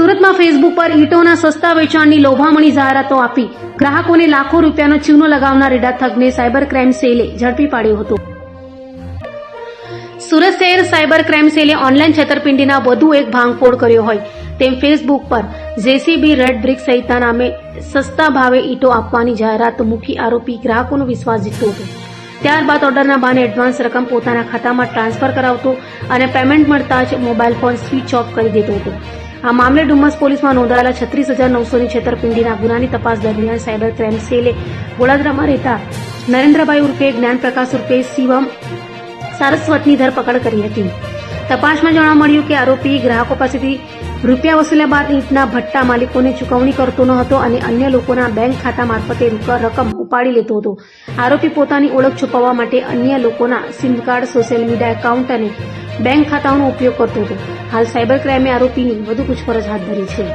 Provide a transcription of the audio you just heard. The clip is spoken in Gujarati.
સુરતમાં ફેસબુક પર ઈંટોના સસ્તા વેચાણની લોભામણી જાહેરાતો આપી ગ્રાહકોને લાખો રૂપિયાનો ચૂનો લગાવનાર રેડા થગને સાયબર ક્રાઇમ સેલે ઝડપી પાડ્યો હતો. સુરત શહેર સાયબર ક્રાઇમ સેલે ઓનલાઈન છેતરપિંડીના વધુ એક ભાંગફોડ કર્યો હોય તેમ ફેસબુક પર જેસીબી રેડ બ્રિક સહિતના નામે સસ્તા ભાવે ઈંટો આપવાની જાહેરાત મૂકી આરોપી ગ્રાહકોનો વિશ્વાસ જીતતો હતો. ત્યારબાદ ઓર્ડરના બહાને એડવાન્સ રકમ પોતાના ખાતામાં ટ્રાન્સફર કરાવતો અને પેમેન્ટ મળતા જ મોબાઈલ ફોન સ્વિચ ઓફ કરી દેતો હતો. આ મામલે ડુમસ પોલીસમાં નોંધાયેલા 36,900ની છેતરપિંડીના ગુનાની તપાસ દરમિયાન સાયબર ક્રાઇમ સેલે વડોદરામાં રહેતા નરેન્દ્રભાઈ ઉર્ફે જ્ઞાનપ્રકાશ ઉર્ફે શિવમ સારસ્વતની ધરપકડ કરી હતી. તપાસમાં જાણવા મળ્યું કે આરોપી ગ્રાહકો પાસેથી રૂપિયા વસૂલ્યા બાદ ઈંટના ભટ્ટા માલિકોને ચૂકવણી કરતો ન હતો અને અન્ય લોકોના બેંક ખાતા મારફતે રકમ ઉપાડી લેતો હતો. આરોપી પોતાની ઓળખ છુપાવવા માટે અન્ય લોકોના sim card, social media account અને બેંક ખાતાઓનો ઉપયોગ કરતો હતો. હાલ સાયબર ક્રાઇમે આરોપીની વધુ પૂછપરછ હાથ ધરી છે.